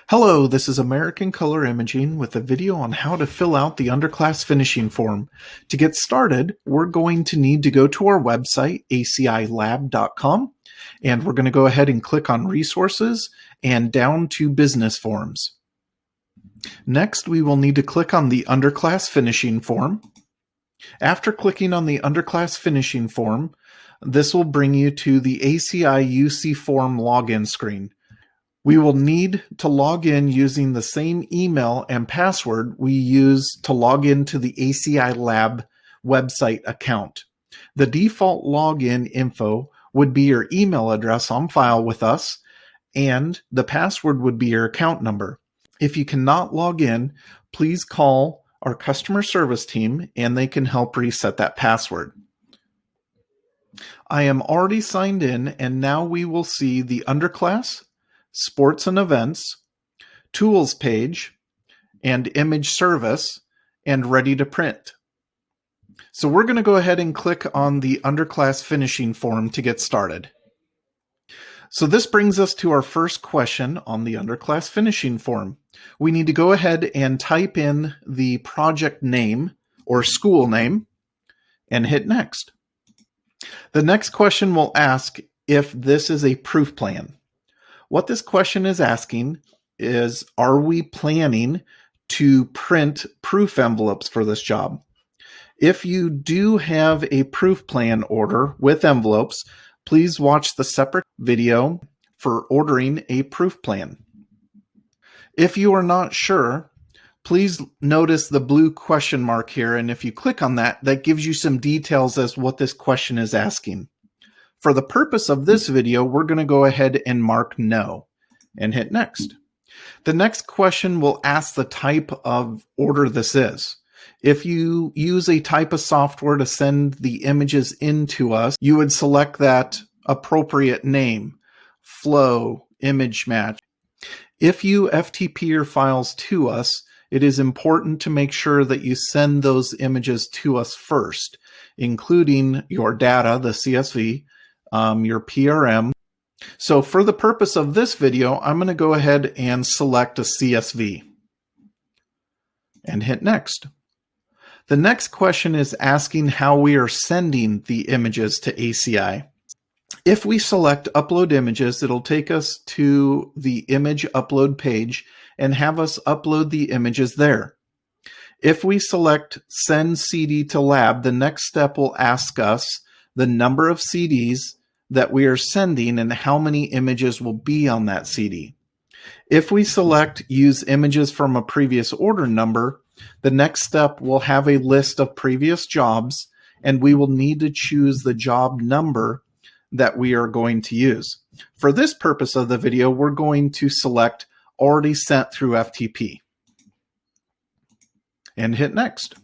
Hello, this is American Color Imaging with a video on how to fill out the Underclass Finishing form. To get started, we're going to need to go to our website, acilab.com, and we're going to go ahead and click on Resources and down to Business Forms. Next, we will need to click on the Underclass Finishing form. After clicking on the Underclass Finishing form, this will bring you to the ACI UC form login screen. We will need to log in using the same email and password we use to log into the ACI Lab website account. The default login info would be your email address on file with us, and the password would be your account number. If you cannot log in, please call our customer service team and they can help reset that password. I am already signed in, and now we will see the Underclass, Sports and Events, Tools page, and Image Service, and Ready to Print. So we're going to go ahead and click on the Underclass Finishing form to get started. So this brings us to our first question on the Underclass Finishing form. We need to go ahead and type in the project name or school name and hit Next. The next question will ask if this is a proof plan. What this question is asking is, are we planning to print proof envelopes for this job? If you do have a proof plan order with envelopes, please watch the separate video for ordering a proof plan. If you are not sure, please notice the blue question mark here, and if you click on that, that gives you some details as what this question is asking. For the purpose of this video, we're going to go ahead and mark no and hit Next. The next question will ask the type of order this is. If you use a type of software to send the images into us, you would select that appropriate name, flow, image match. If you FTP your files to us, it is important to make sure that you send those images to us first, including your data, the CSV, your PRM. So for the purpose of this video, I'm going to go ahead and select a CSV and hit Next. The next question is asking how we are sending the images to ACI. If we select Upload Images, it'll take us to the image upload page and have us upload the images there. If we select Send CD to Lab, the next step will ask us the number of CDs that we are sending and how many images will be on that CD. If we select Use Images from a Previous Order Number, the next step will have a list of previous jobs, and we will need to choose the job number that we are going to use. For this purpose of the video, we're going to select Already Sent through FTP and hit Next.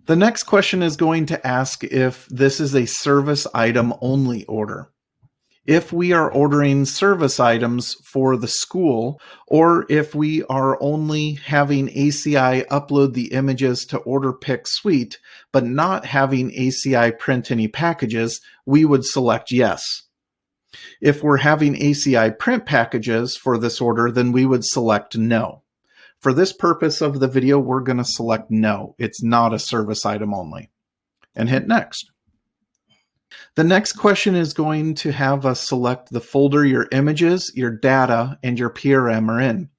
The next question is going to ask if this is a service item only order. If we are ordering service items for the school, or if we are only having ACI upload the images to OrderPickSweet, but not having ACI print any packages, we would select yes. If we're having ACI print packages for this order, then we would select no. For this purpose of the video, we're going to select no. It's not a service item only. And hit Next. The next question is going to have us select the folder your images, your data, and your PRM are in.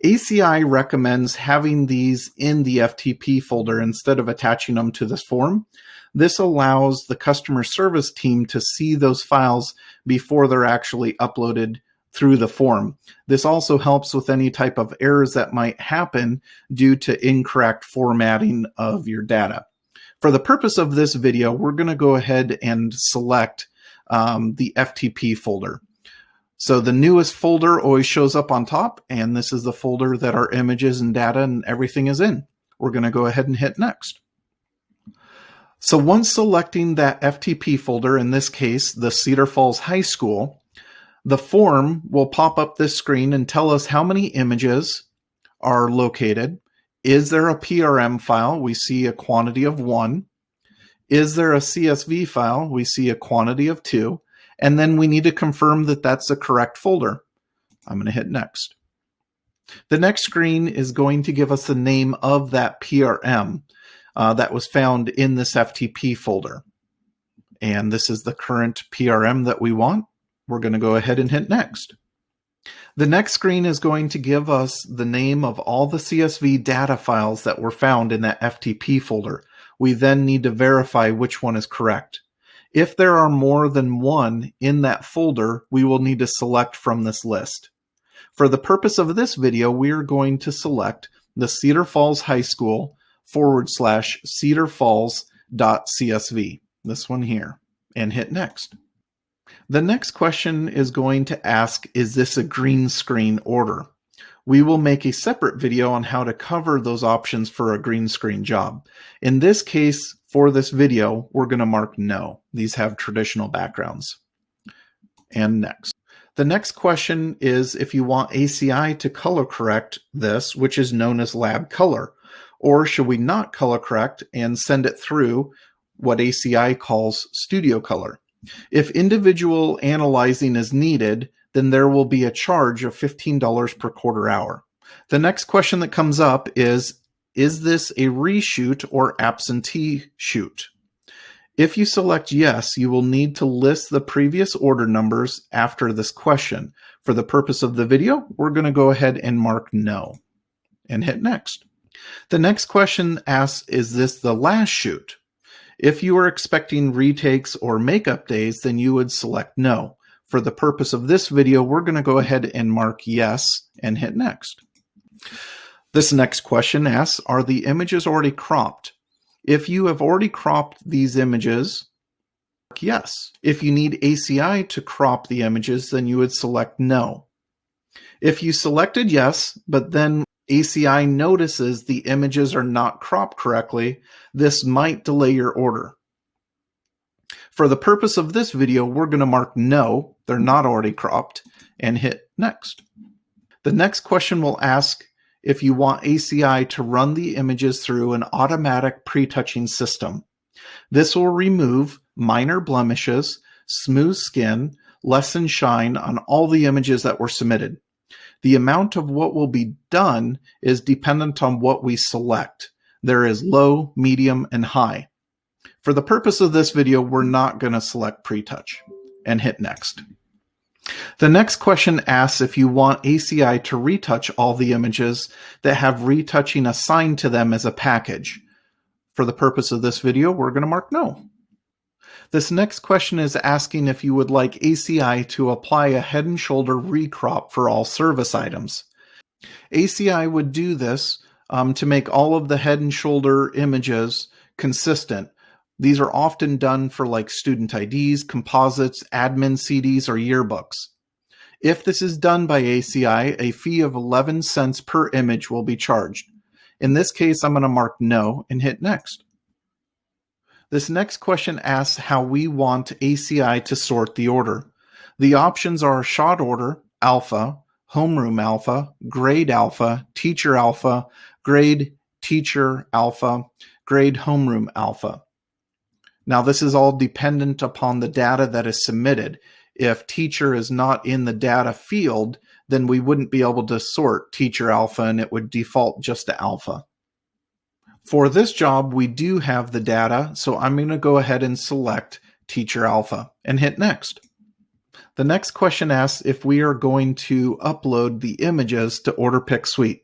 ACI recommends having these in the FTP folder instead of attaching them to this form. This allows the customer service team to see those files before they're actually uploaded through the form. This also helps with any type of errors that might happen due to incorrect formatting of your data. For the purpose of this video, we're going to go ahead and select the FTP folder. So the newest folder always shows up on top, and this is the folder that our images and data and everything is in. We're going to go ahead and hit Next. So once selecting that FTP folder, in this case, the Cedar Falls High School, the form will pop up this screen and tell us how many images are located. Is there a PRM file? We see a quantity of 1. Is there a CSV file? We see a quantity of 2. And then we need to confirm that that's the correct folder. I'm going to hit Next. The next screen is going to give us the name of that PRM that was found in this FTP folder. And this is the current PRM that we want. We're going to go ahead and hit next. The next screen is going to give us the name of all the CSV data files that were found in that FTP folder. We then need to verify which one is correct. If there are more than one in that folder, we will need to select from this list. For the purpose of this video, we are going to select the Cedar Falls High School /cedarfalls.csv, this one here, and hit next. The next question is going to ask, is this a green screen order? We will make a separate video on how to cover those options for a green screen job. In this case, for this video, we're going to mark no. These have traditional backgrounds. And next. The next question is if you want ACI to color correct this, which is known as lab color, or should we not color correct and send it through what ACI calls studio color? If individual analyzing is needed, then there will be a charge of $15 per quarter hour. The next question that comes up is this a reshoot or absentee shoot? If you select yes, you will need to list the previous order numbers after this question. For the purpose of the video, we're going to go ahead and mark no and hit next. The next question asks, is this the last shoot? If you are expecting retakes or makeup days, then you would select no. For the purpose of this video, we're going to go ahead and mark yes and hit next. This next question asks, are the images already cropped? If you have already cropped these images, mark yes. If you need ACI to crop the images, then you would select no. If you selected yes, but then ACI notices the images are not cropped correctly, this might delay your order. For the purpose of this video, we're going to mark no, they're not already cropped, and hit next. The next question will ask if you want ACI to run the images through an automatic pre-touching system. This will remove minor blemishes, smooth skin, lessen shine on all the images that were submitted. The amount of what will be done is dependent on what we select. There is low, medium, and high. For the purpose of this video, we're not going to select pre-touch and hit next. The next question asks if you want ACI to retouch all the images that have retouching assigned to them as a package. For the purpose of this video, we're going to mark no. This next question is asking if you would like ACI to apply a head and shoulder recrop for all service items. ACI would do this to make all of the head and shoulder images consistent. These are often done for like student IDs, composites, admin CDs, or yearbooks. If this is done by ACI, a fee of 11 cents per image will be charged. In this case, I'm going to mark no and hit next. This next question asks how we want ACI to sort the order. The options are shot order, alpha, homeroom alpha, grade alpha, teacher alpha, grade teacher alpha, grade homeroom alpha. Now, this is all dependent upon the data that is submitted. If teacher is not in the data field, then we wouldn't be able to sort teacher alpha and it would default just to alpha. For this job, we do have the data, so I'm going to go ahead and select teacher alpha and hit next. The next question asks if we are going to upload the images to OrderPickSweet.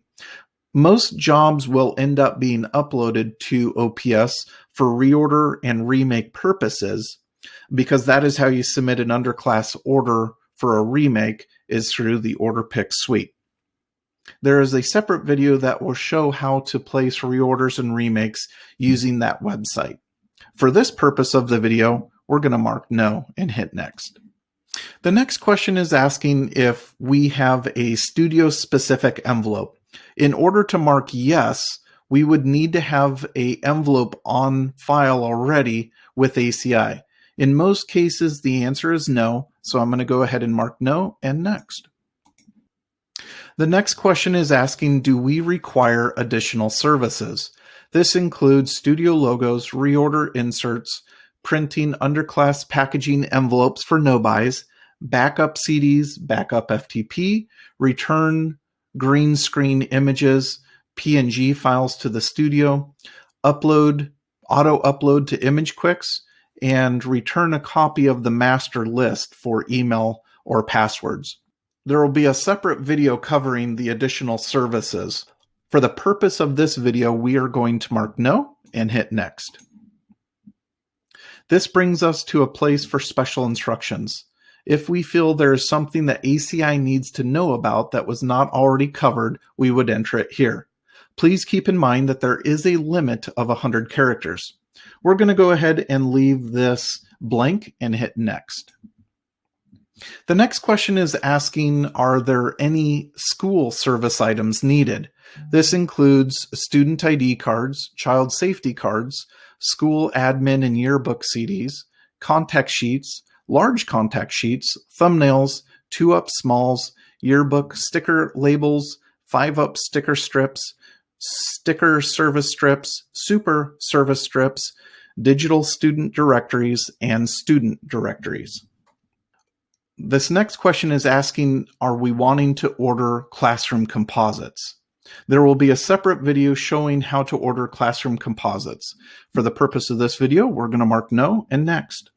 Most jobs will end up being uploaded to OPS for reorder and remake purposes, because that is how you submit an underclass order for a remake, is through the OrderPickSweet. There is a separate video that will show how to place reorders and remakes using that website. For this purpose of the video, we're going to mark no and hit next. The next question is asking if we have a studio-specific envelope. In order to mark yes, we would need to have an envelope on file already with ACI. In most cases, the answer is no, so I'm going to go ahead and mark no and next. The next question is asking, do we require additional services? This includes studio logos, reorder inserts, printing underclass packaging envelopes for no buys, backup CDs, backup FTP, return green screen images, PNG files to the studio, auto upload to ImageQuicks, and return a copy of the master list for email or passwords. There will be a separate video covering the additional services. For the purpose of this video, we are going to mark no and hit next. This brings us to a place for special instructions. If we feel there is something that ACI needs to know about that was not already covered, we would enter it here. Please keep in mind that there is a limit of 100 characters. We're going to go ahead and leave this blank and hit next. The next question is asking, are there any school service items needed? This includes student ID cards, child safety cards, school admin and yearbook CDs, contact sheets, large contact sheets, thumbnails, 2-up smalls, yearbook sticker labels, 5-up sticker strips, sticker service strips, super service strips, digital student directories, and student directories. This next question is asking, are we wanting to order classroom composites? There will be a separate video showing how to order classroom composites. For the purpose of this video, we're going to mark no and next.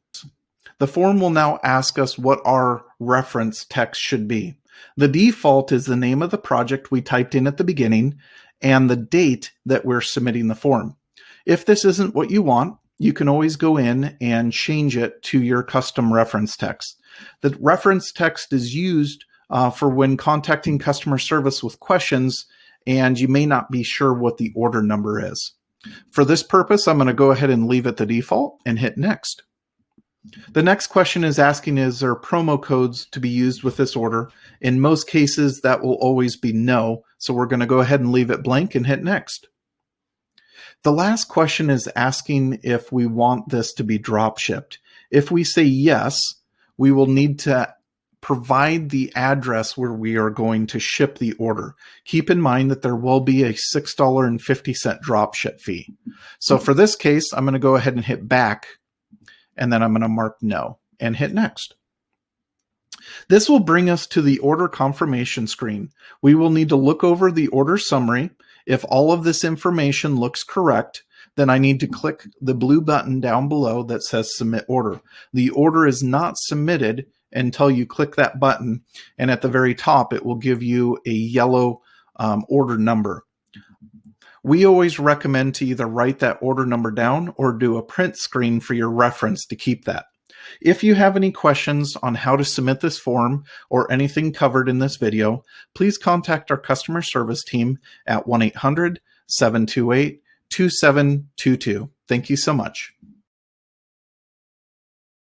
The form will now ask us what our reference text should be. The default is the name of the project we typed in at the beginning and the date that we're submitting the form. If this isn't what you want, you can always go in and change it to your custom reference text. The reference text is used for when contacting customer service with questions and you may not be sure what the order number is. For this purpose, I'm going to go ahead and leave it the default and hit next. The next question is asking, is there promo codes to be used with this order? In most cases, that will always be no, so we're going to go ahead and leave it blank and hit next. The last question is asking if we want this to be drop shipped. If we say yes, we will need to provide the address where we are going to ship the order. Keep in mind that there will be a $6.50 drop ship fee. So for this case, I'm going to go ahead and hit back, and then I'm going to mark no and hit next. This will bring us to the order confirmation screen. We will need to look over the order summary. If all of this information looks correct, then I need to click the blue button down below that says Submit Order. The order is not submitted until you click that button, and at the very top, it will give you a yellow order number. We always recommend to either write that order number down or do a print screen for your reference to keep that. If you have any questions on how to submit this form or anything covered in this video, please contact our customer service team at 1-800-728-2722. Thank you so much.